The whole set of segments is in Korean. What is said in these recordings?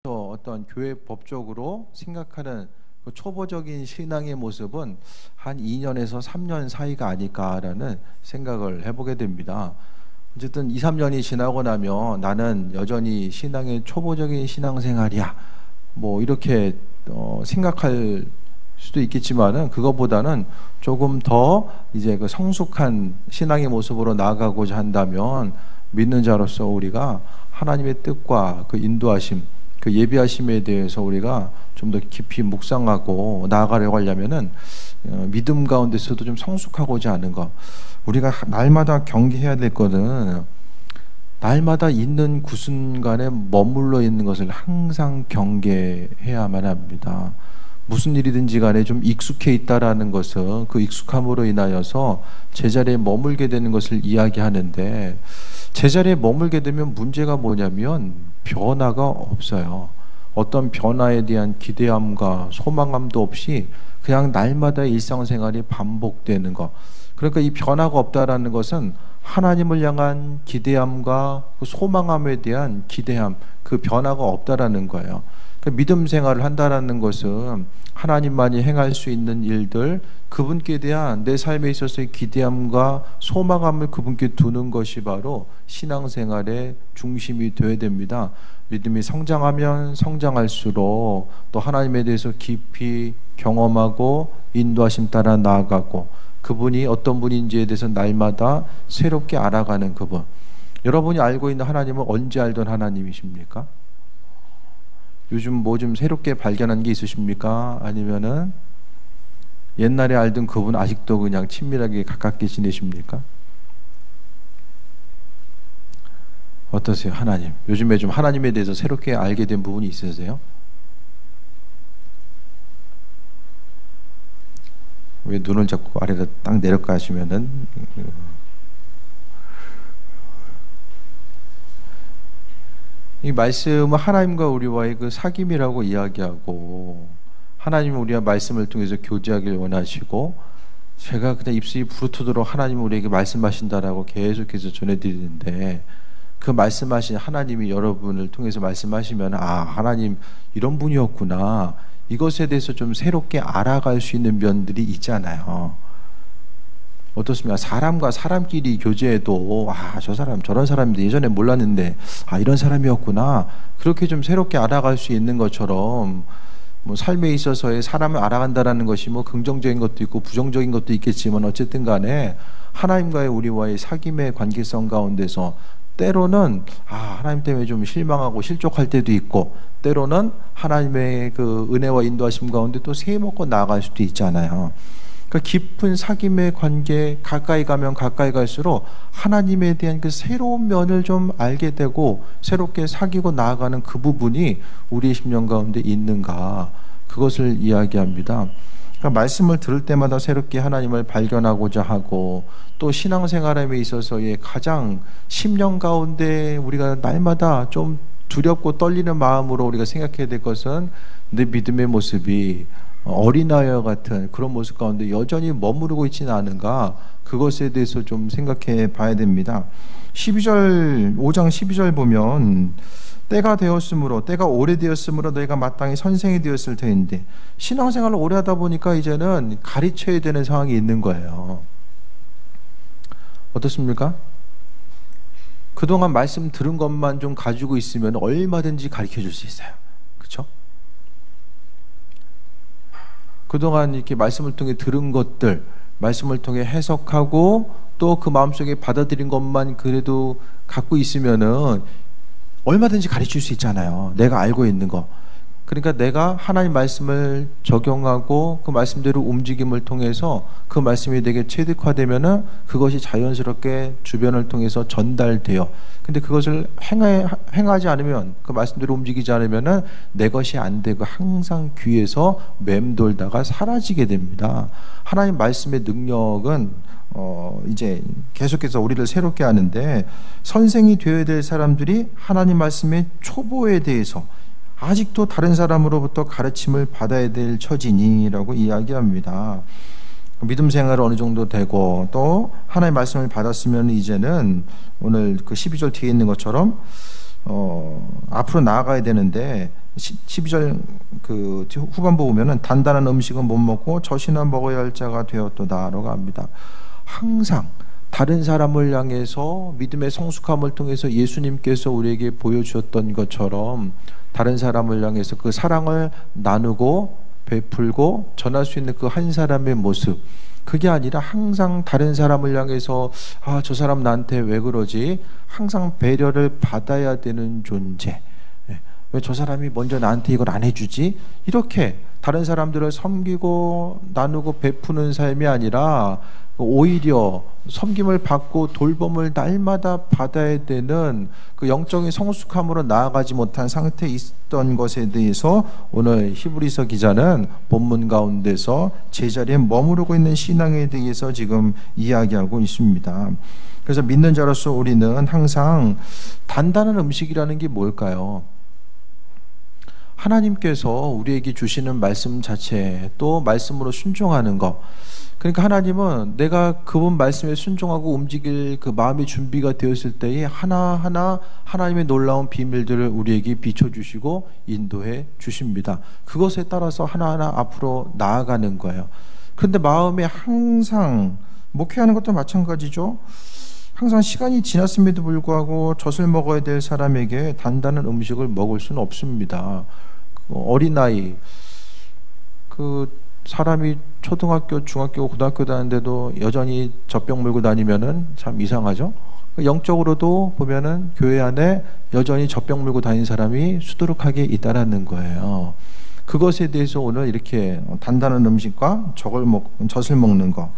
어떤 교회 법적으로 생각하는 그 초보적인 신앙의 모습은 한 2년에서 3년 사이가 아닐까라는 생각을 해보게 됩니다. 어쨌든 2, 3년이 지나고 나면 나는 여전히 신앙의 초보적인 신앙생활이야. 뭐 이렇게 생각할 수도 있겠지만은 그것보다는 조금 더 이제 그 성숙한 신앙의 모습으로 나아가고자 한다면 믿는 자로서 우리가 하나님의 뜻과 그 인도하심, 그 예비하심에 대해서 우리가 좀 더 깊이 묵상하고 나아가려고 하려면은 믿음 가운데서도 좀 성숙하고자 하는 것. 우리가 날마다 경계해야 될 것은 날마다 있는 그 순간에 머물러 있는 것을 항상 경계해야만 합니다. 무슨 일이든지 간에 좀 익숙해 있다라는 것은 그 익숙함으로 인하여서 제자리에 머물게 되는 것을 이야기하는데, 제자리에 머물게 되면 문제가 뭐냐면 변화가 없어요. 어떤 변화에 대한 기대함과 소망감도 없이 그냥 날마다 일상생활이 반복되는 것. 그러니까 이 변화가 없다라는 것은 하나님을 향한 기대함과 그 소망함에 대한 기대함, 그 변화가 없다라는 거예요. 그러니까 믿음 생활을 한다라는 것은 하나님만이 행할 수 있는 일들, 그분께 대한 내 삶에 있어서의 기대함과 소망함을 그분께 두는 것이 바로 신앙생활의 중심이 되어야 됩니다. 믿음이 성장하면 성장할수록 또 하나님에 대해서 깊이 경험하고 인도하심 따라 나아가고, 그분이 어떤 분인지에 대해서 날마다 새롭게 알아가는 그분. 여러분이 알고 있는 하나님은 언제 알던 하나님이십니까? 요즘 뭐 좀 새롭게 발견한 게 있으십니까? 아니면은 옛날에 알던 그분 아직도 그냥 친밀하게 가깝게 지내십니까? 어떠세요, 하나님? 요즘에 좀 하나님에 대해서 새롭게 알게 된 부분이 있으세요? 왜 눈을 잡고 아래로 딱 내려가시면은 이 말씀은 하나님과 우리와의 그 사귐이라고 이야기하고, 하나님은 우리와 말씀을 통해서 교제하길 원하시고, 제가 그냥 입술이 부르트도록 하나님은 우리에게 말씀하신다라고 계속해서 전해드리는데, 그 말씀하신 하나님이 여러분을 통해서 말씀하시면 하나님 이런 분이었구나, 이것에 대해서 좀 새롭게 알아갈 수 있는 면들이 있잖아요. 어떻습니까? 사람과 사람끼리 교제해도 저 사람 저런 사람인데 예전에 몰랐는데 이런 사람이었구나, 그렇게 좀 새롭게 알아갈 수 있는 것처럼 뭐 삶에 있어서의 사람을 알아간다라는 것이 뭐 긍정적인 것도 있고 부정적인 것도 있겠지만, 어쨌든 간에 하나님과의 우리와의 사귐의 관계성 가운데서 때로는 하나님 때문에 좀 실망하고 실족할 때도 있고, 때로는 하나님의 그 은혜와 인도하심 가운데 또 새 먹고 나아갈 수도 있잖아요. 그 깊은 사귐의 관계, 가까이 가면 가까이 갈수록 하나님에 대한 그 새로운 면을 좀 알게 되고 새롭게 사귀고 나아가는 그 부분이 우리의 심령 가운데 있는가, 그것을 이야기합니다. 그러니까 말씀을 들을 때마다 새롭게 하나님을 발견하고자 하고, 또 신앙생활에 있어서의 가장 심령 가운데 우리가 날마다 좀 두렵고 떨리는 마음으로 우리가 생각해야 될 것은 내 믿음의 모습이 어린아이와 같은 그런 모습 가운데 여전히 머무르고 있지는 않은가, 그것에 대해서 좀 생각해 봐야 됩니다. 5장 12절 보면 때가 되었으므로, 때가 오래되었으므로 너희가 마땅히 선생이 되었을 터인데, 신앙생활을 오래 하다 보니까 이제는 가르쳐야 되는 상황이 있는 거예요. 어떻습니까? 그동안 말씀 들은 것만 좀 가지고 있으면 얼마든지 가르쳐 줄 수 있어요. 그렇죠? 그동안 이렇게 말씀을 통해 들은 것들, 말씀을 통해 해석하고 또 그 마음속에 받아들인 것만 그래도 갖고 있으면은 얼마든지 가르칠 수 있잖아요. 내가 알고 있는 거. 그러니까 내가 하나님 말씀을 적용하고 그 말씀대로 움직임을 통해서 그 말씀이 되게 체득화되면은 그것이 자연스럽게 주변을 통해서 전달돼요. 근데 그것을 행하지 않으면, 그 말씀대로 움직이지 않으면은 내 것이 안 되고 항상 귀에서 맴돌다가 사라지게 됩니다. 하나님 말씀의 능력은 이제 계속해서 우리를 새롭게 하는데, 선생이 되어야 될 사람들이 하나님 말씀의 초보에 대해서 아직도 다른 사람으로부터 가르침을 받아야 될 처지니라고 이야기합니다. 믿음 생활을 어느 정도 되고 또 하나님의 말씀을 받았으면 이제는 오늘 그 12절 뒤에 있는 것처럼 앞으로 나아가야 되는데 12절 그 후반부 보면은 단단한 음식은 못 먹고 젖이나 먹어야 할 자가 되었도다라고 합니다. 항상 다른 사람을 향해서 믿음의 성숙함을 통해서 예수님께서 우리에게 보여주었던 것처럼 다른 사람을 향해서 그 사랑을 나누고 베풀고 전할 수 있는 그 한 사람의 모습, 그게 아니라 항상 다른 사람을 향해서 저 사람 나한테 왜 그러지? 항상 배려를 받아야 되는 존재. 왜 저 사람이 먼저 나한테 이걸 안 해주지? 이렇게 다른 사람들을 섬기고 나누고 베푸는 삶이 아니라 오히려 섬김을 받고 돌봄을 날마다 받아야 되는 그 영적인 성숙함으로 나아가지 못한 상태에 있던 것에 대해서 오늘 히브리서 기자는 본문 가운데서 제자리에 머무르고 있는 신앙에 대해서 지금 이야기하고 있습니다. 그래서 믿는 자로서 우리는 항상 단단한 음식이라는 게 뭘까요? 하나님께서 우리에게 주시는 말씀 자체, 또 말씀으로 순종하는 것. 그러니까 하나님은 내가 그분 말씀에 순종하고 움직일 그 마음의 준비가 되었을 때에 하나하나 하나님의 놀라운 비밀들을 우리에게 비춰주시고 인도해 주십니다. 그것에 따라서 하나하나 앞으로 나아가는 거예요. 그런데 마음에 항상, 목회하는 것도 마찬가지죠. 항상 시간이 지났음에도 불구하고 젖을 먹어야 될 사람에게 단단한 음식을 먹을 수는 없습니다. 어린아이, 그 사람이 초등학교, 중학교, 고등학교 다니는데도 여전히 젖병 물고 다니면은 참 이상하죠. 영적으로도 보면은 교회 안에 여전히 젖병 물고 다니는 사람이 수두룩하게 있다라는 거예요. 그것에 대해서 오늘 이렇게 단단한 음식과 젖을 먹는 거,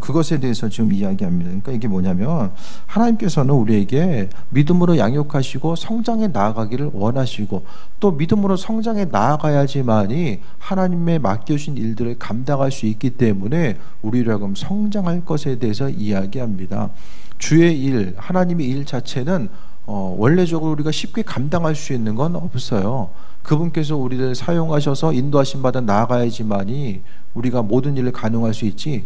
그것에 대해서 지금 이야기합니다. 그러니까 이게 뭐냐면 하나님께서는 우리에게 믿음으로 양육하시고 성장해 나아가기를 원하시고, 또 믿음으로 성장해 나아가야지만이 하나님의 맡겨주신 일들을 감당할 수 있기 때문에 우리로 하여금 성장할 것에 대해서 이야기합니다. 주의 일, 하나님의 일 자체는 원래적으로 우리가 쉽게 감당할 수 있는 건 없어요. 그분께서 우리를 사용하셔서 인도하심 받아 나아가야지만이 우리가 모든 일을 가능할 수 있지,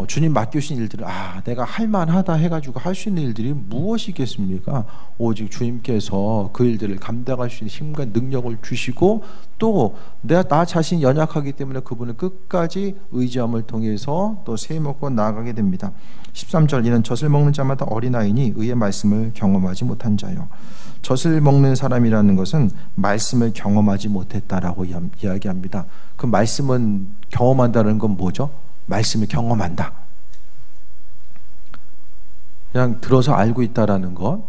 주님 맡겨주신 일들을 내가 할만하다 해가지고 할 수 있는 일들이 무엇이겠습니까? 오직 주님께서 그 일들을 감당할 수 있는 힘과 능력을 주시고, 또 나 자신이 연약하기 때문에 그분을 끝까지 의지함을 통해서 또 세워먹고 나아가게 됩니다. 13절, 이는 젖을 먹는 자마다 어린아이니 의의 말씀을 경험하지 못한 자요. 젖을 먹는 사람이라는 것은 말씀을 경험하지 못했다라고 이야기합니다. 그 말씀은 경험한다는 건 뭐죠? 말씀을 경험한다. 그냥 들어서 알고 있다라는 것.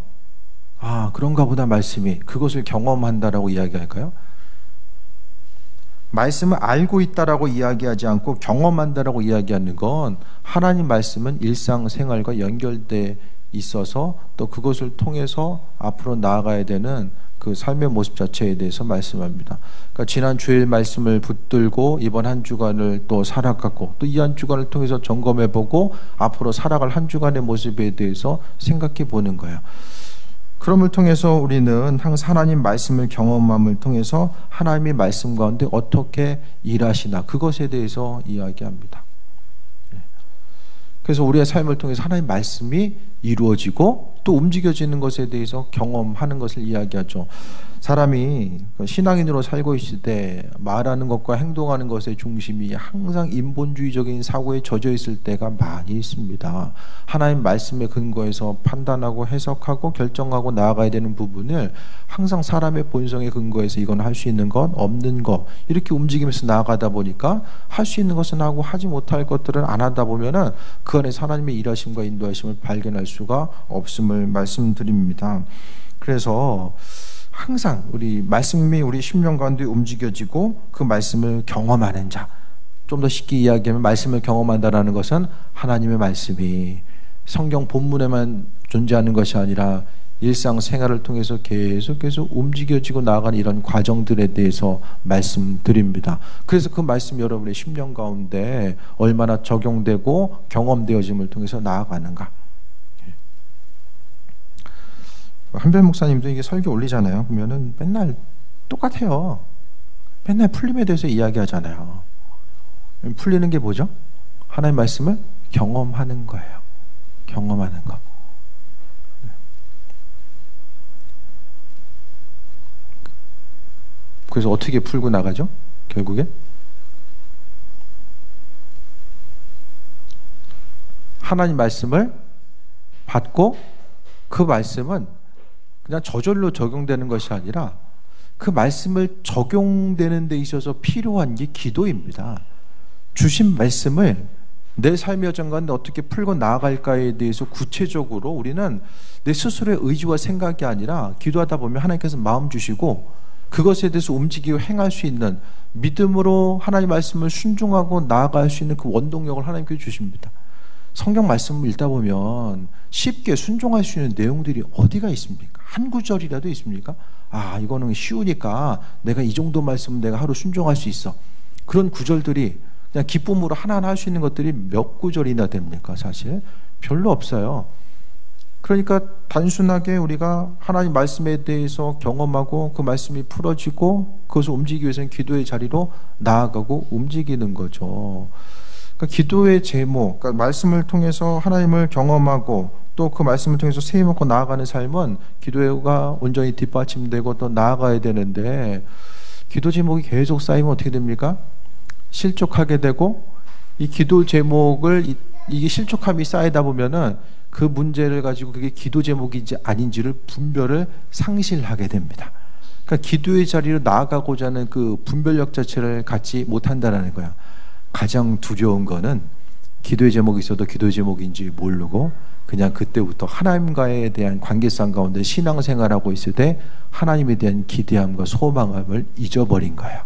그런가 보다 말씀이. 그것을 경험한다라고 이야기할까요? 말씀을 알고 있다라고 이야기하지 않고 경험한다라고 이야기하는 건 하나님 말씀은 일상생활과 연결돼 있어서 또 그것을 통해서 앞으로 나아가야 되는 그 삶의 모습 자체에 대해서 말씀합니다. 그러니까 지난 주일 말씀을 붙들고 이번 한 주간을 또 살아갔고, 또 이 한 주간을 통해서 점검해보고 앞으로 살아갈 한 주간의 모습에 대해서 생각해 보는 거예요. 그럼을 통해서 우리는 항상 하나님 말씀을 경험함을 통해서 하나님의 말씀 가운데 어떻게 일하시나, 그것에 대해서 이야기합니다. 그래서 우리의 삶을 통해서 하나님 말씀이 이루어지고 또 움직여지는 것에 대해서 경험하는 것을 이야기하죠. 사람이 신앙인으로 살고 있을 때 말하는 것과 행동하는 것의 중심이 항상 인본주의적인 사고에 젖어 있을 때가 많이 있습니다. 하나님 말씀에 근거해서 판단하고 해석하고 결정하고 나아가야 되는 부분을 항상 사람의 본성에 근거해서 이건 할 수 있는 것, 없는 것, 이렇게 움직이면서 나아가다 보니까 할 수 있는 것은 하고 하지 못할 것들은 안 하다 보면은 그 안에 하나님의 일하심과 인도하심을 발견할 수가 없음을 말씀드립니다. 그래서 항상 우리 말씀이 우리 심령 가운데 움직여지고 그 말씀을 경험하는 자, 좀 더 쉽게 이야기하면 말씀을 경험한다라는 것은 하나님의 말씀이 성경 본문에만 존재하는 것이 아니라 일상생활을 통해서 계속해서 움직여지고 나아가는 이런 과정들에 대해서 말씀드립니다. 그래서 그 말씀 여러분의 심령 가운데 얼마나 적용되고 경험되어짐을 통해서 나아가는가. 한별 목사님도 이게 설교 올리잖아요. 그러면은 맨날 똑같아요. 맨날 풀림에 대해서 이야기하잖아요. 풀리는 게 뭐죠? 하나님의 말씀을 경험하는 거예요. 경험하는 거. 그래서 어떻게 풀고 나가죠? 결국에 하나님 말씀을 받고 그 말씀은 그냥 저절로 적용되는 것이 아니라 그 말씀을 적용되는 데 있어서 필요한 게 기도입니다. 주신 말씀을 내 삶의 여정 가운데 어떻게 풀고 나아갈까에 대해서 구체적으로 우리는 내 스스로의 의지와 생각이 아니라 기도하다 보면 하나님께서 마음 주시고 그것에 대해서 움직이고 행할 수 있는 믿음으로 하나님 말씀을 순종하고 나아갈 수 있는 그 원동력을 하나님께서 주십니다. 성경 말씀을 읽다 보면 쉽게 순종할 수 있는 내용들이 어디가 있습니까? 한 구절이라도 있습니까? 아, 이거는 쉬우니까 내가 이 정도 말씀은 내가 하루 순종할 수 있어. 그런 구절들이 그냥 기쁨으로 하나하나 할 수 있는 것들이 몇 구절이나 됩니까? 사실 별로 없어요. 그러니까 단순하게 우리가 하나님 말씀에 대해서 경험하고 그 말씀이 풀어지고 그것을 움직이기 위해서는 기도의 자리로 나아가고 움직이는 거죠. 그러니까 기도의 제목, 그러니까 말씀을 통해서 하나님을 경험하고 또 그 말씀을 통해서 세워먹고 나아가는 삶은 기도가 온전히 뒷받침되고 또 나아가야 되는데 기도 제목이 계속 쌓이면 어떻게 됩니까? 실족하게 되고 이 기도 제목을 이게 실족함이 쌓이다 보면은 그 문제를 가지고 그게 기도 제목인지 아닌지를 분별을 상실하게 됩니다. 그러니까 기도의 자리로 나아가고자 하는 그 분별력 자체를 갖지 못한다라는 거야. 가장 두려운 거는 기도의 제목이 있어도 기도의 제목인지 모르고 그냥 그때부터 하나님과에 대한 관계성 가운데 신앙생활하고 있을 때 하나님에 대한 기대함과 소망함을 잊어버린 거예요.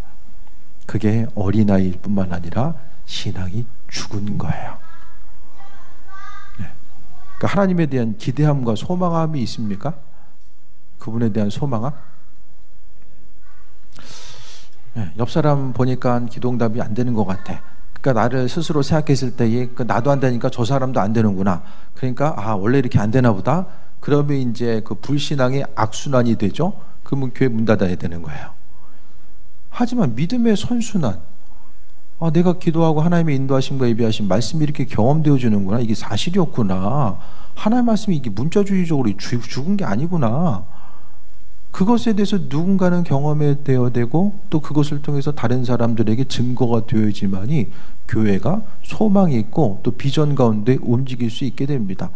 그게 어린아이일 뿐만 아니라 신앙이 죽은 거예요. 네. 그러니까 하나님에 대한 기대함과 소망함이 있습니까? 그분에 대한 소망함? 네. 옆 사람 보니까 기도응답이 안 되는 것 같아. 그러니까 나를 스스로 생각했을 때에 나도 안 되니까 저 사람도 안 되는구나. 그러니까 아 원래 이렇게 안 되나 보다. 그러면 이제 그 불신앙의 악순환이 되죠. 그러면 교회 문 닫아야 되는 거예요. 하지만 믿음의 선순환, 아 내가 기도하고 하나님의 인도하심과 예비하심 말씀이 이렇게 경험되어지는구나. 이게 사실이었구나. 하나님 말씀이 이게 문자주의적으로 죽은 게 아니구나. 그것에 대해서 누군가는 경험에 되어야 되고 또 그것을 통해서 다른 사람들에게 증거가 되어야지만이 교회가 소망이 있고 또 비전 가운데 움직일 수 있게 됩니다.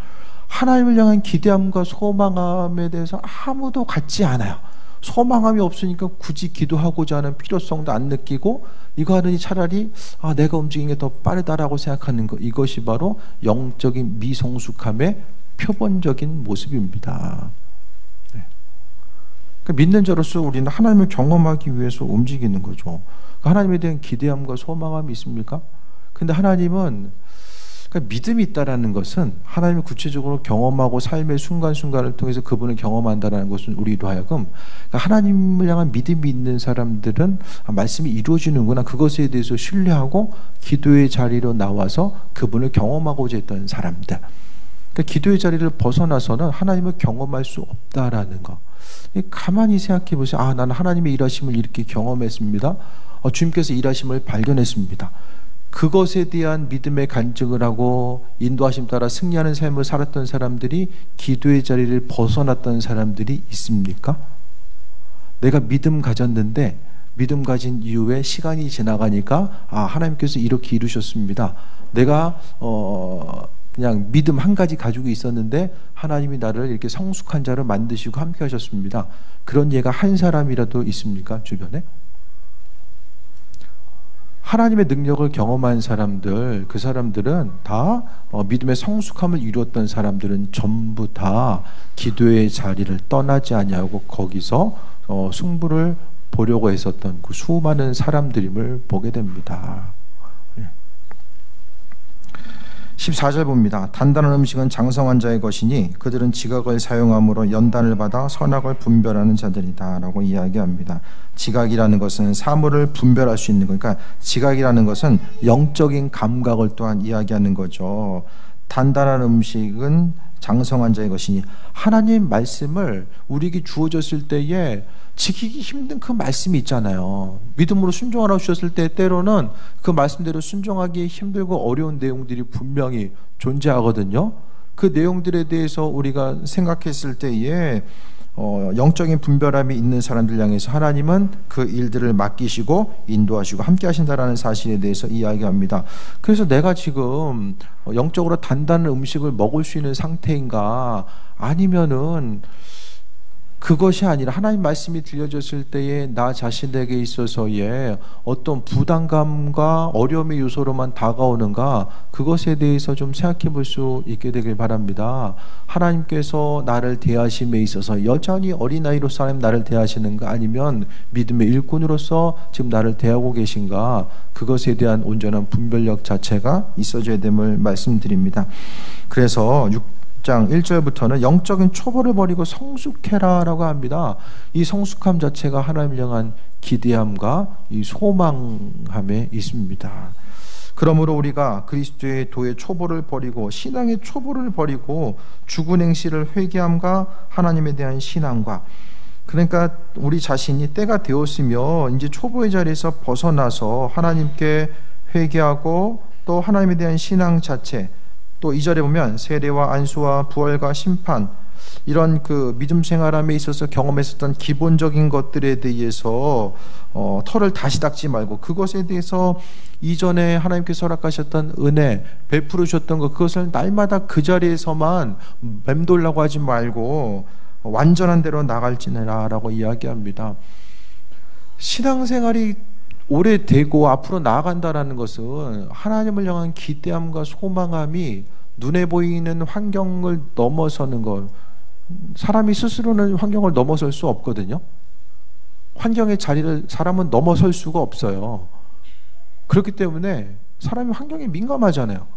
하나님을 향한 기대함과 소망함에 대해서 아무도 갖지 않아요. 소망함이 없으니까 굳이 기도하고자 하는 필요성도 안 느끼고 이거 하느니 차라리 아 내가 움직이는 게 더 빠르다라고 생각하는 것, 이것이 바로 영적인 미성숙함의 표본적인 모습입니다. 그러니까 믿는 자로서 우리는 하나님을 경험하기 위해서 움직이는 거죠. 그러니까 하나님에 대한 기대함과 소망함이 있습니까? 근데 하나님은 그러니까 믿음이 있다라는 것은 하나님을 구체적으로 경험하고 삶의 순간순간을 통해서 그분을 경험한다라는 것은 우리로 하여금 그러니까 하나님을 향한 믿음이 있는 사람들은 말씀이 이루어지는구나. 그것에 대해서 신뢰하고 기도의 자리로 나와서 그분을 경험하고자 했던 사람들. 그러니까 기도의 자리를 벗어나서는 하나님을 경험할 수 없다라는 거. 가만히 생각해 보세요. 아, 나는 하나님의 일하심을 이렇게 경험했습니다. 주님께서 일하심을 발견했습니다. 그것에 대한 믿음의 간증을 하고 인도하심 따라 승리하는 삶을 살았던 사람들이 기도의 자리를 벗어났던 사람들이 있습니까? 내가 믿음 가졌는데 믿음 가진 이후에 시간이 지나가니까 아, 하나님께서 이렇게 이루셨습니다. 내가 그냥 믿음 한 가지 가지고 있었는데 하나님이 나를 이렇게 성숙한 자로 만드시고 함께 하셨습니다. 그런 예가 한 사람이라도 있습니까? 주변에? 하나님의 능력을 경험한 사람들, 그 사람들은 다 믿음의 성숙함을 이루었던 사람들은 전부 다 기도의 자리를 떠나지 아니하고 거기서 승부를 보려고 했었던 그 수많은 사람들임을 보게 됩니다. 14절 봅니다. 단단한 음식은 장성한 자의 것이니 그들은 지각을 사용함으로 연단을 받아 선악을 분별하는 자들이다 라고 이야기합니다. 지각이라는 것은 사물을 분별할 수 있는 거니까 지각이라는 것은 영적인 감각을 또한 이야기하는 거죠. 단단한 음식은 장성한 자의 것이니 하나님 말씀을 우리에게 주어졌을 때에 지키기 힘든 그 말씀이 있잖아요. 믿음으로 순종하라 주셨을 때 때로는 그 말씀대로 순종하기 힘들고 어려운 내용들이 분명히 존재하거든요. 그 내용들에 대해서 우리가 생각했을 때에 영적인 분별함이 있는 사람들 향해서 하나님은 그 일들을 맡기시고 인도하시고 함께 하신다라는 사실에 대해서 이야기합니다. 그래서 내가 지금 영적으로 단단한 음식을 먹을 수 있는 상태인가, 아니면은 그것이 아니라 하나님 말씀이 들려졌을 때에 나 자신에게 있어서의 어떤 부담감과 어려움의 요소로만 다가오는가, 그것에 대해서 좀 생각해 볼 수 있게 되길 바랍니다. 하나님께서 나를 대하심에 있어서 여전히 어린아이로서 하나님 나를 대하시는가, 아니면 믿음의 일꾼으로서 지금 나를 대하고 계신가, 그것에 대한 온전한 분별력 자체가 있어져야 됨을 말씀드립니다. 그래서 6장 1절부터는 영적인 초보를 버리고 성숙해라 라고 합니다. 이 성숙함 자체가 하나님을 향한 기대함과 이 소망함에 있습니다. 그러므로 우리가 그리스도의 도의 초보를 버리고 신앙의 초보를 버리고 죽은 행실을 회개함과 하나님에 대한 신앙과, 그러니까 우리 자신이 때가 되었으며 이제 초보의 자리에서 벗어나서 하나님께 회개하고 또 하나님에 대한 신앙 자체, 또 2절에 보면 세례와 안수와 부활과 심판, 이런 그 믿음 생활함에 있어서 경험했었던 기본적인 것들에 대해서 털을 다시 닦지 말고, 그것에 대해서 이전에 하나님께서 허락하셨던 은혜, 베풀으셨던 것, 그것을 날마다 그 자리에서만 맴돌라고 하지 말고 완전한 대로 나갈지니라 라고 이야기합니다. 신앙생활이 오래되고 앞으로 나아간다는 것은 하나님을 향한 기대함과 소망함이 눈에 보이는 환경을 넘어서는 것, 사람이 스스로는 환경을 넘어설 수 없거든요. 환경의 자리를 사람은 넘어설 수가 없어요. 그렇기 때문에 사람이 환경에 민감하잖아요.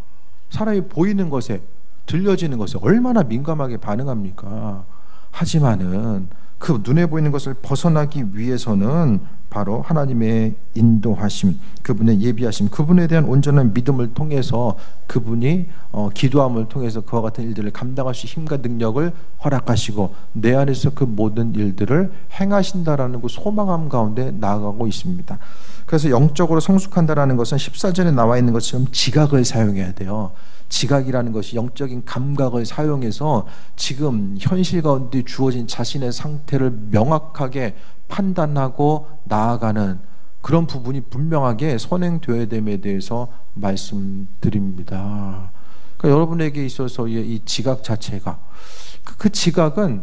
사람이 보이는 것에, 들려지는 것에 얼마나 민감하게 반응합니까? 하지만은 그 눈에 보이는 것을 벗어나기 위해서는 바로 하나님의 인도하심, 그분의 예비하심, 그분에 대한 온전한 믿음을 통해서 그분이 기도함을 통해서 그와 같은 일들을 감당할 수 있는 힘과 능력을 허락하시고 내 안에서 그 모든 일들을 행하신다라는 그 소망함 가운데 나아가고 있습니다. 그래서 영적으로 성숙한다라는 것은 14절에 나와 있는 것처럼 지각을 사용해야 돼요. 지각이라는 것이 영적인 감각을 사용해서 지금 현실 가운데 주어진 자신의 상태를 명확하게 판단하고 나아가는 그런 부분이 분명하게 선행되어야 됨에 대해서 말씀드립니다. 그러니까 여러분에게 있어서의 이 지각 자체가, 그 지각은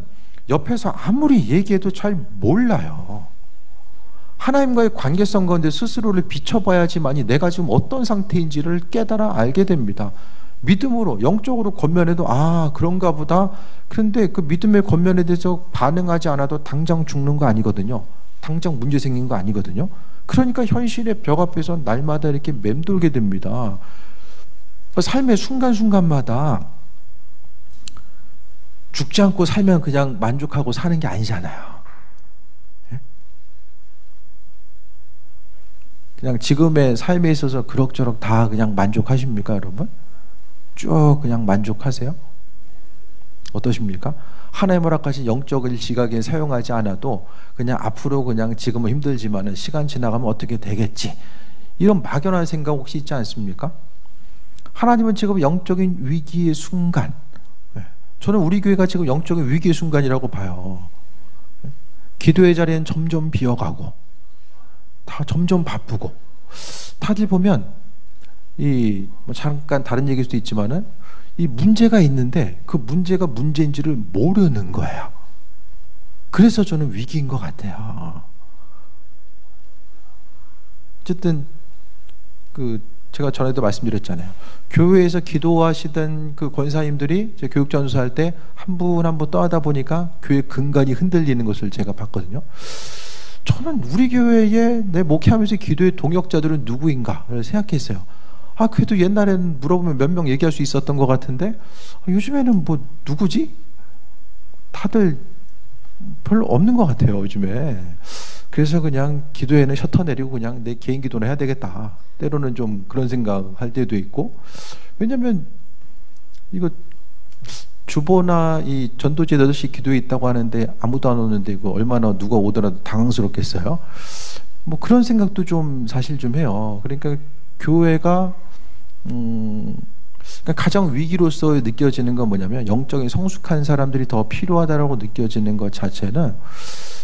옆에서 아무리 얘기해도 잘 몰라요. 하나님과의 관계성 가운데 스스로를 비춰봐야지만이 내가 지금 어떤 상태인지를 깨달아 알게 됩니다. 믿음으로, 영적으로 권면해도 그런가 보다. 그런데 그 믿음의 권면에 대해서 반응하지 않아도 당장 죽는 거 아니거든요. 당장 문제 생긴 거 아니거든요. 그러니까 현실의 벽 앞에서 날마다 이렇게 맴돌게 됩니다. 삶의 순간순간마다 죽지 않고 살면 그냥 만족하고 사는 게 아니잖아요. 그냥 지금의 삶에 있어서 그럭저럭 다 그냥 만족하십니까, 여러분? 쭉 그냥 만족하세요? 어떠십니까? 하나님 허락하신 영적인 지각에 사용하지 않아도 그냥 앞으로 그냥 지금은 힘들지만은 시간 지나가면 어떻게 되겠지, 이런 막연한 생각 혹시 있지 않습니까? 하나님은 지금 영적인 위기의 순간, 저는 우리 교회가 지금 영적인 위기의 순간이라고 봐요. 기도의 자리는 점점 비어가고 다 점점 바쁘고, 다들 보면 뭐 잠깐 다른 얘기일 수도 있지만은 이 문제가 있는데 그 문제가 문제인지를 모르는 거예요. 그래서 저는 위기인 것 같아요. 어쨌든 제가 전에도 말씀드렸잖아요. 교회에서 기도하시던 그 권사님들이 제 교육 전수할 때 한 분 한 분 떠나다 보니까 교회 근간이 흔들리는 것을 제가 봤거든요. 저는 우리 교회에 내 목회하면서 기도의 동역자들은 누구인가를 생각했어요. 그래도 옛날에는 물어보면 몇 명 얘기할 수 있었던 것 같은데 요즘에는 뭐 누구지? 다들 별로 없는 것 같아요, 요즘에. 그래서 그냥 기도에는 셔터 내리고 그냥 내 개인 기도는 해야 되겠다. 때로는 좀 그런 생각할 때도 있고. 왜냐면 이거 주보나 이 전도제 8시 기도에 있다고 하는데 아무도 안 오는데 이거 얼마나 누가 오더라도 당황스럽겠어요. 뭐 그런 생각도 좀 사실 좀 해요. 그러니까 교회가 그러니까 가장 위기로서 느껴지는 건 뭐냐면 영적인 성숙한 사람들이 더 필요하다라고 느껴지는 것 자체는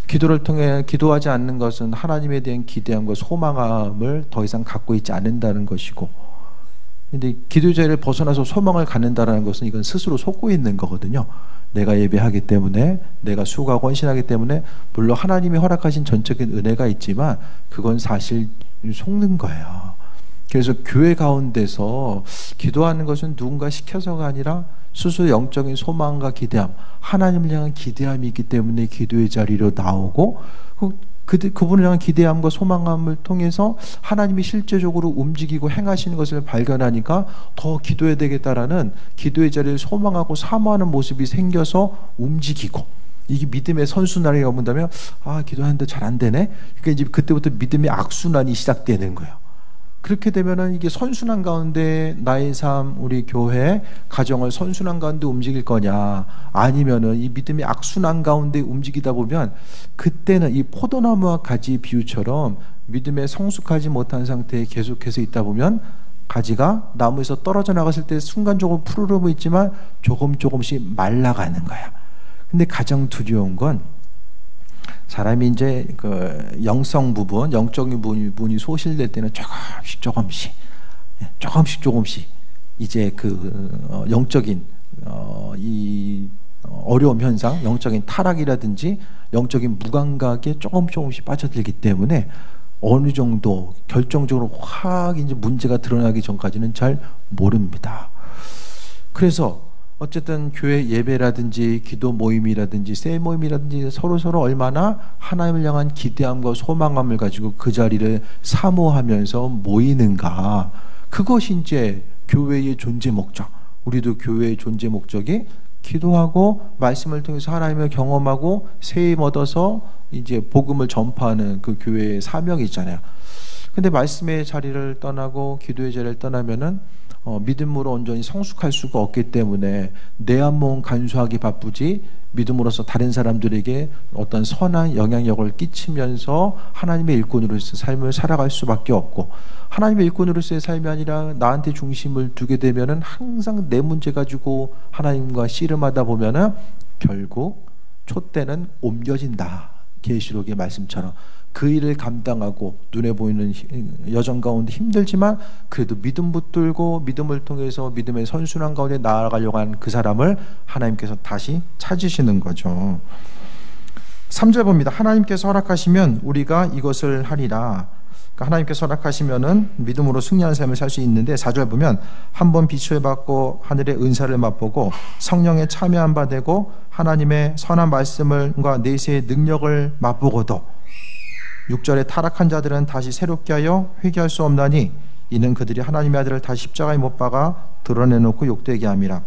기도를 통해 기도하지 않는 것은 하나님에 대한 기대함과 소망함을 더 이상 갖고 있지 않는다는 것이고, 근데 기도 자리를 벗어나서 소망을 갖는다라는 것은 이건 스스로 속고 있는 거거든요. 내가 예배하기 때문에, 내가 수고하고 헌신하기 때문에, 물론 하나님이 허락하신 전적인 은혜가 있지만 그건 사실 속는 거예요. 그래서 교회 가운데서 기도하는 것은 누군가 시켜서가 아니라 스스로 영적인 소망과 기대함, 하나님을 향한 기대함이 있기 때문에 기도의 자리로 나오고, 그분을 향한 기대함과 소망함을 통해서 하나님이 실제적으로 움직이고 행하시는 것을 발견하니까 더 기도해야 되겠다라는 기도의 자리를 소망하고 사모하는 모습이 생겨서 움직이고, 이게 믿음의 선순환이라고 본다면, 기도하는데 잘 안 되네. 그러니까 이제 그때부터 믿음의 악순환이 시작되는 거예요. 그렇게 되면은 이게 선순환 가운데 나의 삶, 우리 교회, 가정을 선순환 가운데 움직일 거냐, 아니면은 이 믿음의 악순환 가운데 움직이다 보면 그때는 이 포도나무와 가지 비유처럼 믿음에 성숙하지 못한 상태에 계속해서 있다 보면 가지가 나무에서 떨어져 나갔을 때 순간적으로 푸르르고 있지만 조금씩 말라가는 거야. 근데 가장 두려운 건 사람이 이제 그 영성 부분, 영적인 부분이 소실될 때는 조금씩 이제 그 영적인 이 어려움 현상, 영적인 타락이라든지 영적인 무감각에 조금씩 빠져들기 때문에 어느 정도 결정적으로 확 이제 문제가 드러나기 전까지는 잘 모릅니다. 그래서 어쨌든 교회 예배라든지 기도 모임이라든지 세 모임이라든지 서로 얼마나 하나님을 향한 기대함과 소망함을 가지고 그 자리를 사모하면서 모이는가, 그것이 이제 교회의 존재 목적. 우리도 교회의 존재 목적이 기도하고 말씀을 통해서 하나님을 경험하고 세임 얻어서 이제 복음을 전파하는 그 교회의 사명이 있잖아요. 근데 말씀의 자리를 떠나고 기도의 자리를 떠나면은 믿음으로 온전히 성숙할 수가 없기 때문에 내 한 몸 간수하기 바쁘지 믿음으로서 다른 사람들에게 어떤 선한 영향력을 끼치면서 하나님의 일꾼으로서의 삶을 살아갈 수밖에 없고, 하나님의 일꾼으로서의 삶이 아니라 나한테 중심을 두게 되면은 항상 내 문제 가지고 하나님과 씨름하다 보면은 결국 촛대는 옮겨진다. 계시록의 말씀처럼 그 일을 감당하고 눈에 보이는 여정 가운데 힘들지만 그래도 믿음 붙들고 믿음을 통해서 믿음의 선순환 가운데 나아가려고 하는 그 사람을 하나님께서 다시 찾으시는 거죠. 3절 봅니다. 하나님께서 허락하시면 우리가 이것을 하리라. 그러니까 하나님께서 허락하시면은 믿음으로 승리하는 삶을 살 수 있는데, 4절 보면 한번 빛을 받고 하늘의 은사를 맛보고 성령에 참여한 바 되고 하나님의 선한 말씀과 내세의 능력을 맛보고도 6절에 타락한 자들은 다시 새롭게 하여 회개할 수 없나니 이는 그들이 하나님의 아들을 다시 십자가에 못 박아 드러내놓고 욕되게 함이라.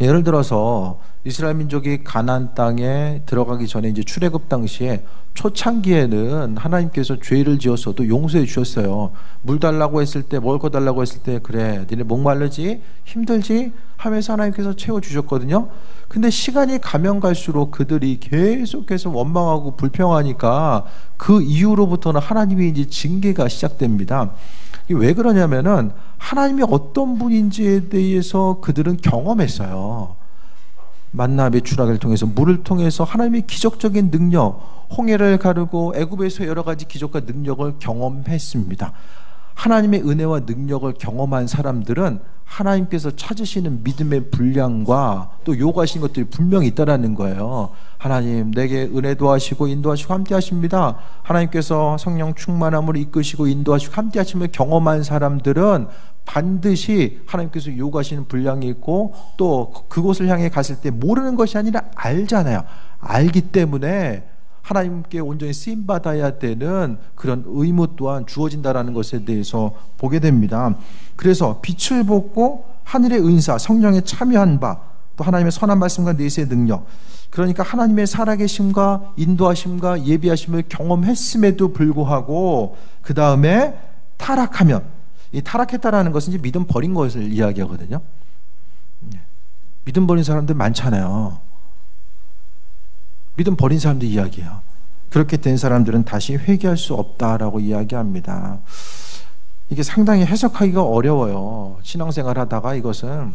예를 들어서 이스라엘 민족이 가나안 땅에 들어가기 전에 이제 출애굽 당시에 초창기에는 하나님께서 죄를 지었어도 용서해 주셨어요. 물 달라고 했을 때, 먹을 거 달라고 했을 때, 그래 니네 목마르지 힘들지 하면서 하나님께서 채워주셨거든요. 근데 시간이 가면 갈수록 그들이 계속해서 원망하고 불평하니까 그 이후로부터는 하나님의 이제 징계가 시작됩니다. 이게 왜 그러냐면은 하나님이 어떤 분인지에 대해서 그들은 경험했어요. 만나의 추락을 통해서, 물을 통해서 하나님의 기적적인 능력, 홍해를 가르고 애굽에서 여러 가지 기적과 능력을 경험했습니다. 하나님의 은혜와 능력을 경험한 사람들은 하나님께서 찾으시는 믿음의 분량과 또 요구하시는 것들이 분명히 있다라는 거예요. 하나님 내게 은혜도 하시고 인도하시고 함께 하십니다. 하나님께서 성령 충만함으로 이끄시고 인도하시고 함께 하심을 경험한 사람들은 반드시 하나님께서 요구하시는 분량이 있고 또 그곳을 향해 갔을 때 모르는 것이 아니라 알잖아요. 알기 때문에 하나님께 온전히 쓰임받아야 되는 그런 의무 또한 주어진다라는 것에 대해서 보게 됩니다. 그래서 빛을 보고 하늘의 은사, 성령에 참여한 바, 또 하나님의 선한 말씀과 내세의 능력, 그러니까 하나님의 살아계심과 인도하심과 예비하심을 경험했음에도 불구하고 그 다음에 타락하면, 이 타락했다라는 것은 이제 믿음 버린 것을 이야기하거든요. 믿음 버린 사람들 많잖아요. 믿음 버린 사람들 이야기예요. 그렇게 된 사람들은 다시 회개할 수 없다라고 이야기합니다. 이게 상당히 해석하기가 어려워요. 신앙생활 하다가 이것은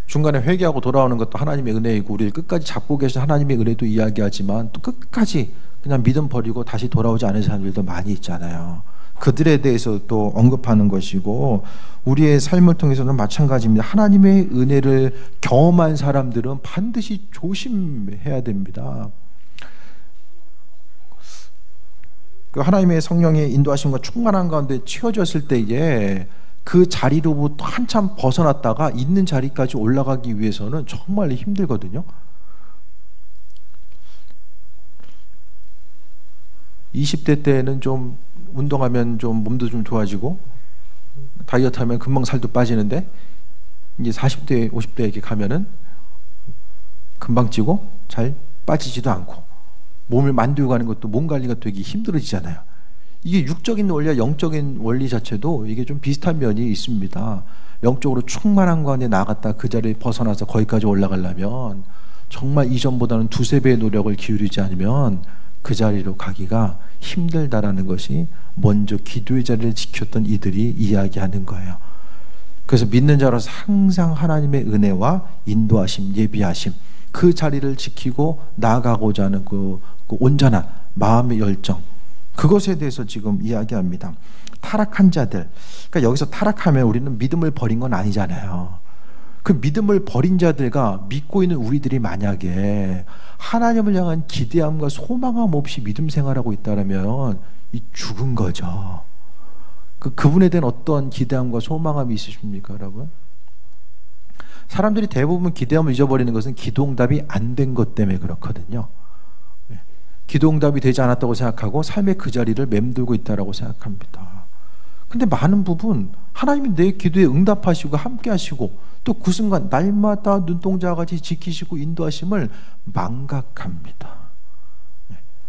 중간에 회개하고 돌아오는 것도 하나님의 은혜이고 우리를 끝까지 잡고 계신 하나님의 은혜도 이야기하지만 또 끝까지 그냥 믿음 버리고 다시 돌아오지 않은 사람들도 많이 있잖아요. 그들에 대해서 또 언급하는 것이고 우리의 삶을 통해서는 마찬가지입니다. 하나님의 은혜를 경험한 사람들은 반드시 조심해야 됩니다. 그 하나님의 성령의 인도하심과 충만한 가운데 채워졌을 때에 그 자리로부터 한참 벗어났다가 있는 자리까지 올라가기 위해서는 정말 힘들거든요. 20대 때는 좀 운동하면 좀 몸도 좀 좋아지고 다이어트 하면 금방 살도 빠지는데 이제 40대, 50대 이렇게 가면은 금방 찌고 잘 빠지지도 않고 몸을 만들고 가는 것도 몸 관리가 되게 힘들어지잖아요. 이게 육적인 원리와 영적인 원리 자체도 이게 좀 비슷한 면이 있습니다. 영적으로 충만한 가운데 나갔다 그 자리에 벗어나서 거기까지 올라가려면 정말 이전보다는 두세 배의 노력을 기울이지 않으면 그 자리로 가기가 힘들다라는 것이 먼저 기도의 자리를 지켰던 이들이 이야기하는 거예요. 그래서 믿는 자로서 항상 하나님의 은혜와 인도하심, 예비하심 그 자리를 지키고 나아가고자 하는 그 온전한 마음의 열정 그것에 대해서 지금 이야기합니다. 타락한 자들, 그러니까 여기서 타락하면 우리는 믿음을 버린 건 아니잖아요. 그 믿음을 버린 자들과 믿고 있는 우리들이 만약에 하나님을 향한 기대함과 소망함 없이 믿음 생활하고 있다면 이 죽은 거죠. 그분에 대한 어떤 기대함과 소망함이 있으십니까, 여러분? 사람들이 대부분 기대함을 잊어버리는 것은 기도응답이 안 된 것 때문에 그렇거든요. 기도응답이 되지 않았다고 생각하고 삶의 그 자리를 맴돌고 있다고 생각합니다. 근데 많은 부분 하나님이 내 기도에 응답하시고 함께 하시고 또 그 순간 날마다 눈동자와 같이 지키시고 인도하심을 망각합니다.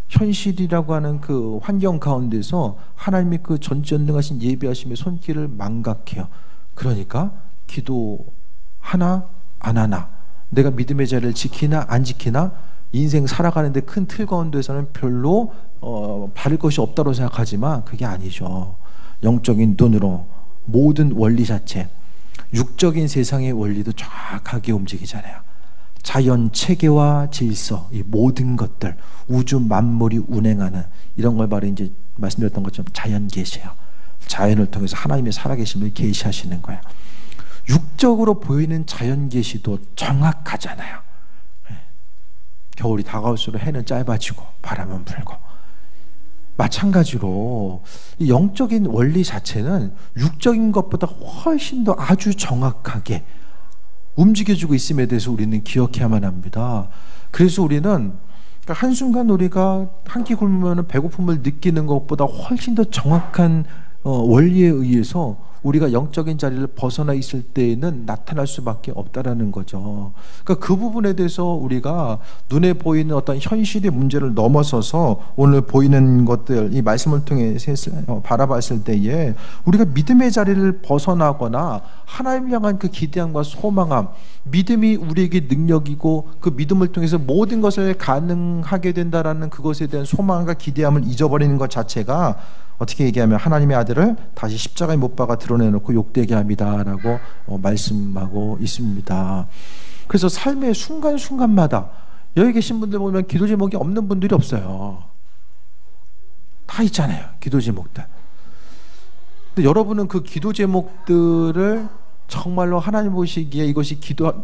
현실이라고 하는 그 환경 가운데서 하나님의 그 전지전능하신 예비하심의 손길을 망각해요. 그러니까 기도 하나 안 하나 내가 믿음의 자리를 지키나 안 지키나 인생 살아가는데 큰 틀 가운데서는 별로 바를 것이 없다고 생각하지만 그게 아니죠. 영적인 눈으로 모든 원리 자체 육적인 세상의 원리도 정확하게 움직이잖아요. 자연 체계와 질서 이 모든 것들 우주 만물이 운행하는 이런 걸 바로 이제 말씀드렸던 것처럼 자연 계시예요. 자연을 통해서 하나님의 살아계심을 계시하시는 거예요. 육적으로 보이는 자연 계시도 정확하잖아요. 겨울이 다가올수록 해는 짧아지고 바람은 불고 마찬가지로 이 영적인 원리 자체는 육적인 것보다 훨씬 더 아주 정확하게 움직여주고 있음에 대해서 우리는 기억해야만 합니다. 그래서 우리는 한순간 우리가 한 끼 굶으면 배고픔을 느끼는 것보다 훨씬 더 정확한 원리에 의해서 우리가 영적인 자리를 벗어나 있을 때에는 나타날 수밖에 없다라는 거죠. 그러니까 그 부분에 대해서 우리가 눈에 보이는 어떤 현실의 문제를 넘어서서 오늘 보이는 것들 이 말씀을 통해 바라봤을 때에 우리가 믿음의 자리를 벗어나거나 하나님을 향한 그 기대함과 소망함 믿음이 우리에게 능력이고 그 믿음을 통해서 모든 것을 가능하게 된다라는 그것에 대한 소망과 기대함을 잊어버리는 것 자체가 어떻게 얘기하면 하나님의 아들을 다시 십자가에 못 박아 드러내놓고 욕되게 합니다라고 말씀하고 있습니다. 그래서 삶의 순간순간마다 여기 계신 분들 보면 기도 제목이 없는 분들이 없어요. 다 있잖아요. 기도 제목들. 근데 여러분은 그 기도 제목들을 정말로 하나님 보시기에 이것이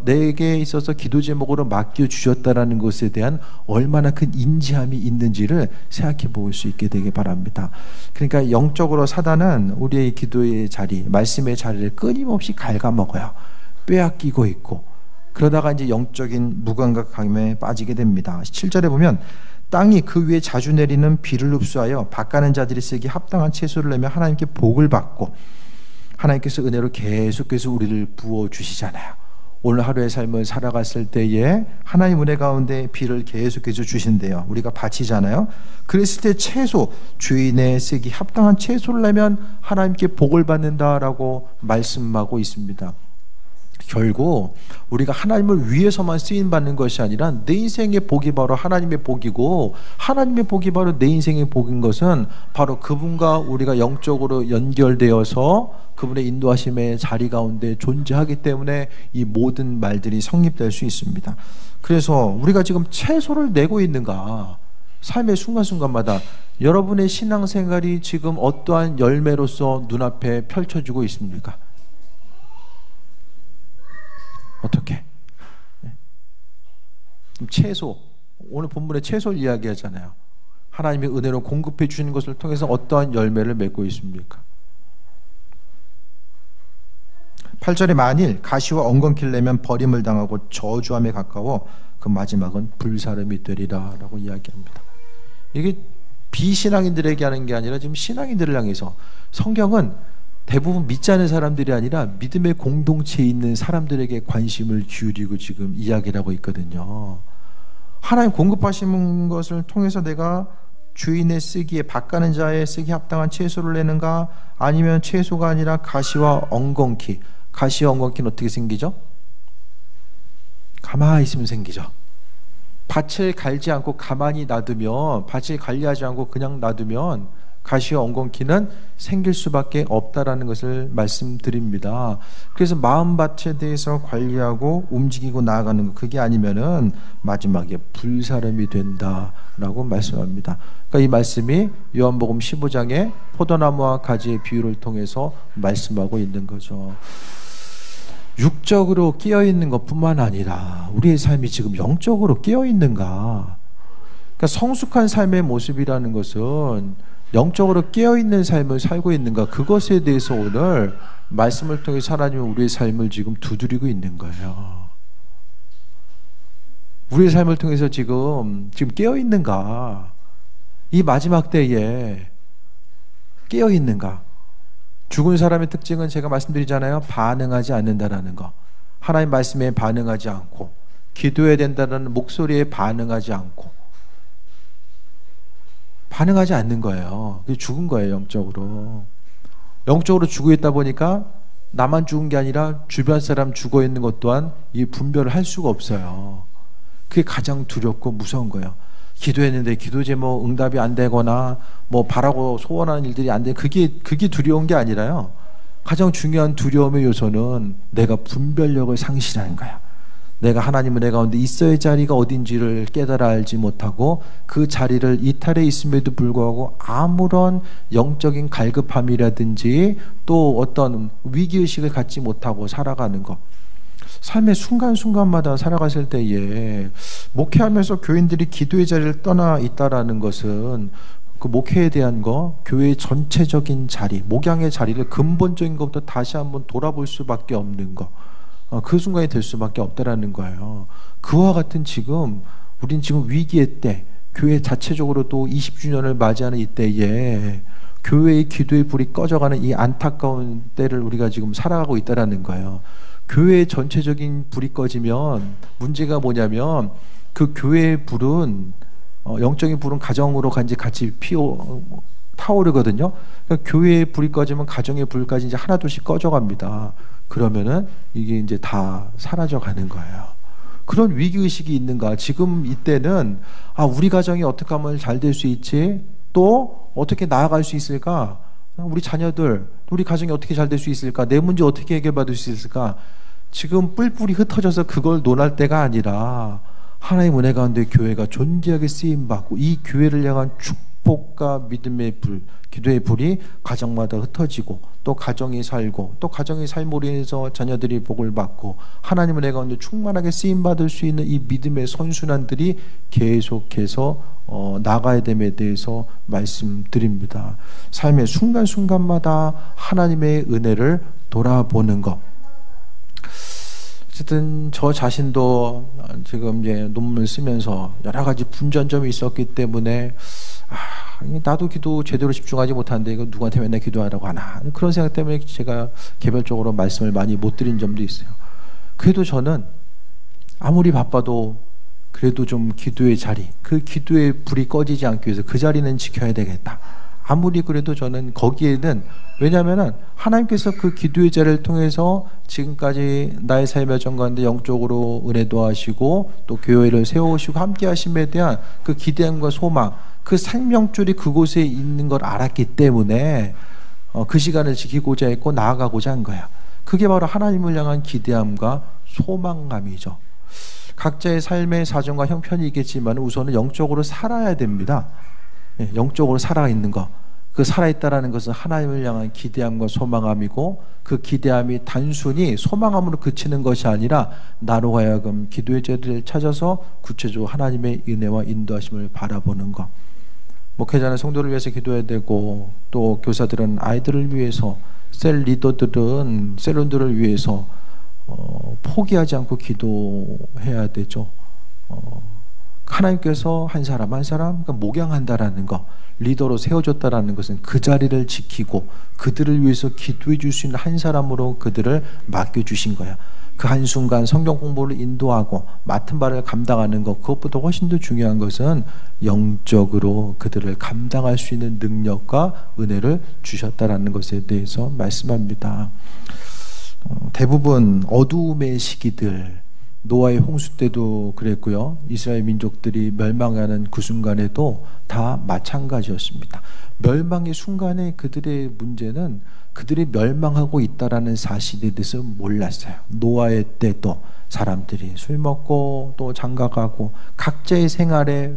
내게 있어서 기도 제목으로 맡겨주셨다라는 것에 대한 얼마나 큰 인지함이 있는지를 생각해 볼 수 있게 되길 바랍니다. 그러니까 영적으로 사단은 우리의 기도의 자리, 말씀의 자리를 끊임없이 갉아먹어요. 빼앗기고 있고 그러다가 이제 영적인 무감각함에 빠지게 됩니다. 7절에 보면 땅이 그 위에 자주 내리는 비를 흡수하여 밭가는 자들이 쓰기 합당한 채소를 내며 하나님께 복을 받고 하나님께서 은혜로 계속해서 우리를 부어주시잖아요. 오늘 하루의 삶을 살아갔을 때에 하나님 은혜 가운데 비를 계속해서 주신대요. 우리가 바치잖아요. 그랬을 때 채소, 주인의 쓰기 합당한 채소를 내면 하나님께 복을 받는다라고 말씀하고 있습니다. 결국 우리가 하나님을 위해서만 쓰임받는 것이 아니라 내 인생의 복이 바로 하나님의 복이고, 하나님의 복이 바로 내 인생의 복인 것은 바로 그분과 우리가 영적으로 연결되어서 그분의 인도하심의 자리 가운데 존재하기 때문에 이 모든 말들이 성립될 수 있습니다. 그래서 우리가 지금 채소를 내고 있는가, 삶의 순간순간마다 여러분의 신앙생활이 지금 어떠한 열매로서 눈앞에 펼쳐지고 있습니까? 어떻게? 채소, 오늘 본문에 채소를 이야기하잖아요. 하나님의 은혜로 공급해 주시는 것을 통해서 어떠한 열매를 맺고 있습니까? 8절에 만일 가시와 엉겅퀴를 내면 버림을 당하고 저주함에 가까워 그 마지막은 불사름이 되리라 라고 이야기합니다. 이게 비신앙인들에게 하는 게 아니라 지금 신앙인들을 향해서, 성경은 대부분 믿지 않는 사람들이 아니라 믿음의 공동체에 있는 사람들에게 관심을 기울이고 지금 이야기를 하고 있거든요. 하나님 공급하시는 것을 통해서 내가 주인의 쓰기에, 밭가는 자의 쓰기에 합당한 채소를 내는가, 아니면 채소가 아니라 가시와 엉겅퀴. 가시와 엉겅퀴는 어떻게 생기죠? 가만히 있으면 생기죠. 밭을 갈지 않고 가만히 놔두면, 밭을 관리하지 않고 그냥 놔두면 가시와 엉겅퀴는 생길 수밖에 없다라는 것을 말씀드립니다. 그래서 마음밭에 대해서 관리하고 움직이고 나아가는 것, 그게 아니면은 마지막에 불사름이 된다라고 말씀합니다. 그러니까 이 말씀이 요한복음 15장의 포도나무와 가지의 비유를 통해서 말씀하고 있는 거죠. 육적으로 깨어있는 것뿐만 아니라 우리의 삶이 지금 영적으로 깨어있는가. 그러니까 성숙한 삶의 모습이라는 것은 영적으로 깨어있는 삶을 살고 있는가, 그것에 대해서 오늘 말씀을 통해서 하나님은 우리의 삶을 지금 두드리고 있는 거예요. 우리의 삶을 통해서 지금 깨어있는가, 이 마지막 때에 깨어있는가. 죽은 사람의 특징은 제가 말씀드리잖아요. 반응하지 않는다라는 거. 하나님 말씀에 반응하지 않고, 기도해야 된다는 목소리에 반응하지 않고, 반응하지 않는 거예요. 그게 죽은 거예요. 영적으로. 영적으로 죽어 있다 보니까 나만 죽은 게 아니라 주변 사람 죽어 있는 것 또한 이 분별을 할 수가 없어요. 그게 가장 두렵고 무서운 거예요. 기도했는데 기도 제목 응답이 안 되거나 뭐 바라고 소원하는 일들이 안 돼, 그게 두려운 게 아니라요. 가장 중요한 두려움의 요소는 내가 분별력을 상실하는 거야. 내가 하나님 은혜 가운데 있어야 자리가 어딘지를 깨달아 알지 못하고 그 자리를 이탈해 있음에도 불구하고 아무런 영적인 갈급함이라든지 또 어떤 위기의식을 갖지 못하고 살아가는 것. 삶의 순간순간마다 살아갔을 때에 목회하면서 교인들이 기도의 자리를 떠나 있다라는 것은 그 목회에 대한 거, 교회의 전체적인 자리, 목양의 자리를 근본적인 것부터 다시 한번 돌아볼 수밖에 없는 거. 그 순간이 될 수밖에 없다라는 거예요. 그와 같은 지금 우린 지금 위기의 때, 교회 자체적으로 또 20주년을 맞이하는 이때에 교회의 기도의 불이 꺼져가는 이 안타까운 때를 우리가 지금 살아가고 있다라는 거예요. 교회의 전체적인 불이 꺼지면 문제가 뭐냐면 그 교회의 불은 영적인 불은 가정으로 같이 타오르거든요. 그러니까 교회의 불이 꺼지면 가정의 불까지 이제 하나둘씩 꺼져갑니다. 그러면은 이게 이제 다 사라져 가는 거예요. 그런 위기의식이 있는가? 지금 이때는 우리 가정이 어떻게 하면 잘 될 수 있지? 또 어떻게 나아갈 수 있을까? 우리 자녀들, 우리 가정이 어떻게 잘 될 수 있을까? 내 문제 어떻게 해결받을 수 있을까? 지금 뿔뿔이 흩어져서 그걸 논할 때가 아니라 하나님 은혜 가운데 교회가 존귀하게 쓰임받고 이 교회를 향한 축복과 믿음의 불, 기도의 불이 가정마다 흩어지고 또 가정이 살고 또 가정의 삶으로 인해서 자녀들이 복을 받고 하나님 은혜 가운데 충만하게 쓰임받을 수 있는 이 믿음의 선순환들이 계속해서 나가야 됨에 대해서 말씀드립니다. 삶의 순간순간마다 하나님의 은혜를 돌아보는 것. 어쨌든 저 자신도 지금 이제 논문을 쓰면서 여러 가지 분전점이 있었기 때문에 나도 기도 제대로 집중하지 못하는데 이거 누구한테 맨날 기도하라고 하나, 그런 생각 때문에 제가 개별적으로 말씀을 많이 못 드린 점도 있어요. 그래도 저는 아무리 바빠도 그래도 좀 기도의 자리, 그 기도의 불이 꺼지지 않기 위해서 그 자리는 지켜야 되겠다. 아무리 그래도 저는 거기에는, 왜냐하면 하나님께서 그 기도의 자리를 통해서 지금까지 나의 삶의 전 가운데 영적으로 은혜도 하시고 또 교회를 세우시고 함께 하심에 대한 그 기대함과 소망, 그 생명줄이 그곳에 있는 걸 알았기 때문에 그 시간을 지키고자 했고 나아가고자 한 거야. 그게 바로 하나님을 향한 기대함과 소망감이죠. 각자의 삶의 사정과 형편이 있겠지만 우선은 영적으로 살아야 됩니다. 영적으로 살아있는 것, 그 살아있다라는 것은 하나님을 향한 기대함과 소망함이고, 그 기대함이 단순히 소망함으로 그치는 것이 아니라 나로 하여금 기도의 자리를 찾아서 구체적으로 하나님의 은혜와 인도하심을 바라보는 것. 목회자는 성도를 위해서 기도해야 되고, 또 교사들은 아이들을 위해서, 셀 리더들은 셀원들을 위해서 포기하지 않고 기도해야 되죠. 하나님께서 한 사람 한 사람 목양한다라는 것, 리더로 세워줬다라는 것은 그 자리를 지키고 그들을 위해서 기도해 줄 수 있는 한 사람으로 그들을 맡겨주신 거야. 그 한순간 성경 공부를 인도하고 맡은 바를 감당하는 것, 그것보다 훨씬 더 중요한 것은 영적으로 그들을 감당할 수 있는 능력과 은혜를 주셨다라는 것에 대해서 말씀합니다. 대부분 어두움의 시기들, 노아의 홍수 때도 그랬고요, 이스라엘 민족들이 멸망하는 그 순간에도 다 마찬가지였습니다. 멸망의 순간에 그들의 문제는 그들이 멸망하고 있다라는 사실에 대해서 몰랐어요. 노아의 때도 사람들이 술 먹고 또 장가가고 각자의 생활에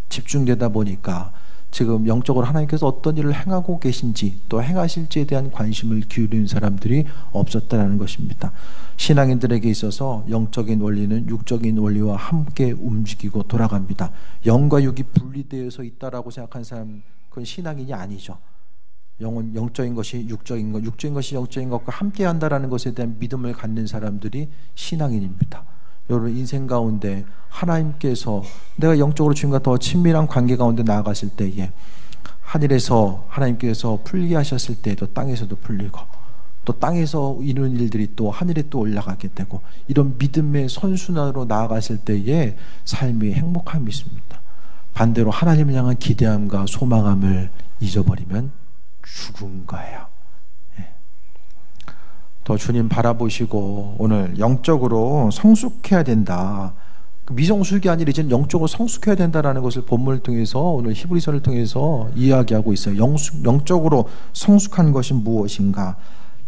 집중되다 보니까 지금 영적으로 하나님께서 어떤 일을 행하고 계신지 또 행하실지에 대한 관심을 기울이는 사람들이 없었다는 것입니다. 신앙인들에게 있어서 영적인 원리는 육적인 원리와 함께 움직이고 돌아갑니다. 영과 육이 분리되어서 있다라고 생각한 사람, 그건 신앙인이 아니죠. 영은 영적인 것이 육적인 것, 육적인 것이 영적인 것과 함께 한다라는 것에 대한 믿음을 갖는 사람들이 신앙인입니다. 여러분 인생 가운데 하나님께서 내가 영적으로 주님과 더 친밀한 관계 가운데 나아갔을 때에 하늘에서 하나님께서 풀게 하셨을 때에도 땅에서도 풀리고, 또 땅에서 이루는 일들이 또 하늘에 또 올라가게 되고, 이런 믿음의 선순환으로 나아갔을 때에 삶이 행복함이 있습니다. 반대로 하나님을 향한 기대함과 소망함을 잊어버리면 죽은 거예요. 더 주님 바라보시고 오늘 영적으로 성숙해야 된다. 미성숙이 아니라 이제는 영적으로 성숙해야 된다라는 것을 본문을 통해서, 오늘 히브리서를 통해서 이야기하고 있어요. 영적으로 성숙한 것이 무엇인가?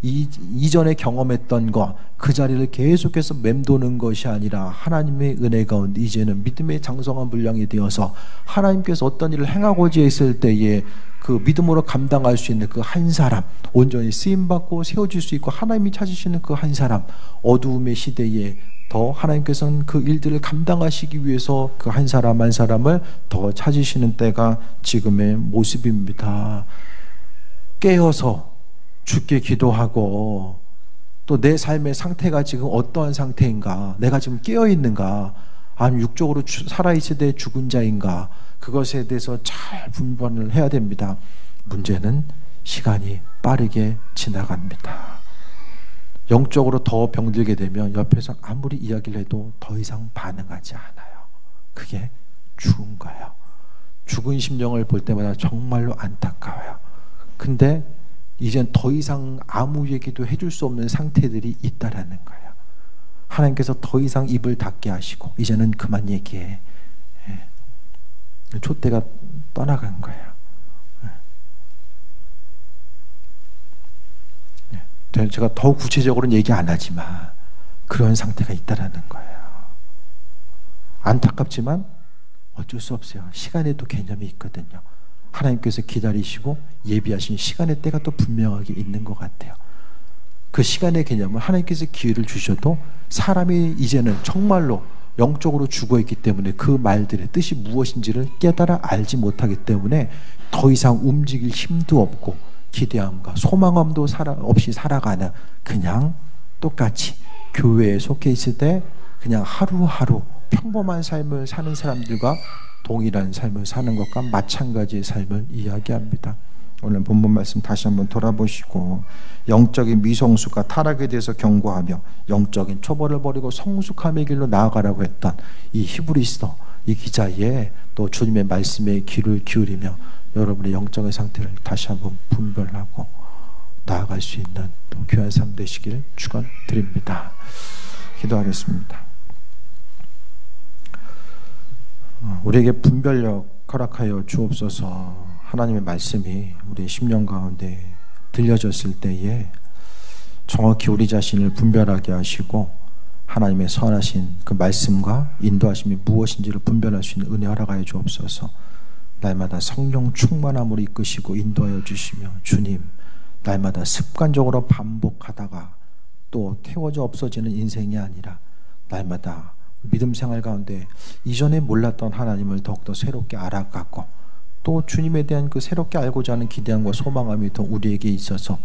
이전에 경험했던 것, 그 자리를 계속해서 맴도는 것이 아니라 하나님의 은혜 가운데 이제는 믿음의 장성한 분량이 되어서 하나님께서 어떤 일을 행하고자 했을 때에 그 믿음으로 감당할 수 있는 그 한 사람, 온전히 쓰임받고 세워질 수 있고 하나님이 찾으시는 그 한 사람, 어두움의 시대에 더 하나님께서는 그 일들을 감당하시기 위해서 그 한 사람 한 사람을 더 찾으시는 때가 지금의 모습입니다. 깨어서 주께 기도하고, 또 내 삶의 상태가 지금 어떠한 상태인가, 내가 지금 깨어있는가, 아니면 육적으로 살아있을 때 죽은 자인가, 그것에 대해서 잘 분별을 해야 됩니다. 문제는 시간이 빠르게 지나갑니다. 영적으로 더 병들게 되면 옆에서 아무리 이야기를 해도 더 이상 반응하지 않아요. 그게 죽은 거예요. 죽은 심령을 볼 때마다 정말로 안타까워요. 근데 이젠 더 이상 아무 얘기도 해줄 수 없는 상태들이 있다라는 거예요. 하나님께서 더 이상 입을 닫게 하시고 이제는 그만 얘기해. 촛대가 떠나간 거예요. 제가 더 구체적으로는 얘기 안 하지만 그런 상태가 있다라는 거예요. 안타깝지만 어쩔 수 없어요. 시간에도 개념이 있거든요. 하나님께서 기다리시고 예비하신 시간의 때가 또 분명하게 있는 것 같아요. 그 시간의 개념은 하나님께서 기회를 주셔도 사람이 이제는 정말로 영적으로 죽어있기 때문에 그 말들의 뜻이 무엇인지를 깨달아 알지 못하기 때문에 더 이상 움직일 힘도 없고 기대함과 소망함도 없이 살아가는, 그냥 똑같이 교회에 속해 있을 때 그냥 하루하루 평범한 삶을 사는 사람들과 동일한 삶을 사는 것과 마찬가지의 삶을 이야기합니다. 오늘 본문 말씀 다시 한번 돌아보시고, 영적인 미성수가 타락에 대해서 경고하며 영적인 초벌을 버리고 성숙함의 길로 나아가라고 했던 이 히브리서 이 기자의 또 주님의 말씀에 귀를 기울이며 여러분의 영적인 상태를 다시 한번 분별하고 나아갈 수 있는 또 귀한 삶 되시길 축원드립니다. 기도하겠습니다. 우리에게 분별력 허락하여 주옵소서. 하나님의 말씀이 우리의 심령 가운데 들려졌을 때에 정확히 우리 자신을 분별하게 하시고 하나님의 선하신 그 말씀과 인도하심이 무엇인지를 분별할 수 있는 은혜 허락하여 주옵소서. 날마다 성령 충만함으로 이끄시고 인도하여 주시며 주님, 날마다 습관적으로 반복하다가 또 태워져 없어지는 인생이 아니라 날마다 믿음 생활 가운데 이전에 몰랐던 하나님을 더욱더 새롭게 알아가고 또 주님에 대한 그 새롭게 알고자 하는 기대함과 소망함이 더 우리에게 있어서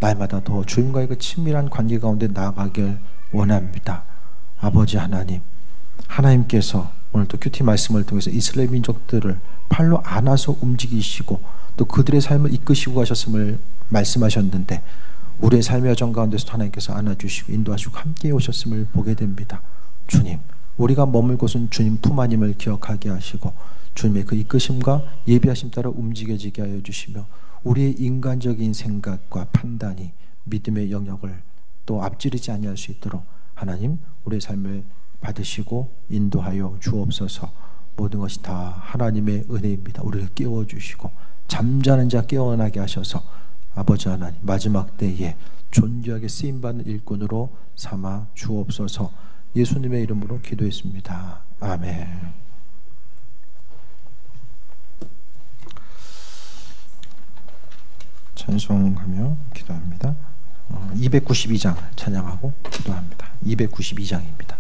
날마다 더 주님과의 그 친밀한 관계 가운데 나아가길 원합니다. 아버지 하나님, 하나님께서 오늘도 큐티 말씀을 통해서 이스라엘 민족들을 팔로 안아서 움직이시고 또 그들의 삶을 이끄시고 가셨음을 말씀하셨는데 우리의 삶의 여정 가운데서 하나님께서 안아주시고 인도하시고 함께 오셨음을 보게 됩니다. 주님, 우리가 머물 곳은 주님 품 안임을 기억하게 하시고 주님의 그 이끄심과 예비하심 따라 움직여지게 하여 주시며 우리의 인간적인 생각과 판단이 믿음의 영역을 또 앞지르지 아니할 수 있도록 하나님 우리의 삶을 받으시고 인도하여 주옵소서. 모든 것이 다 하나님의 은혜입니다. 우리를 깨워주시고 잠자는 자 깨어나게 하셔서 아버지 하나님 마지막 때에 존귀하게 쓰임받는 일꾼으로 삼아 주옵소서. 예수님의 이름으로 기도했습니다. 아멘. 찬송하며 기도합니다. 292장 찬양하고 기도합니다. 292장입니다.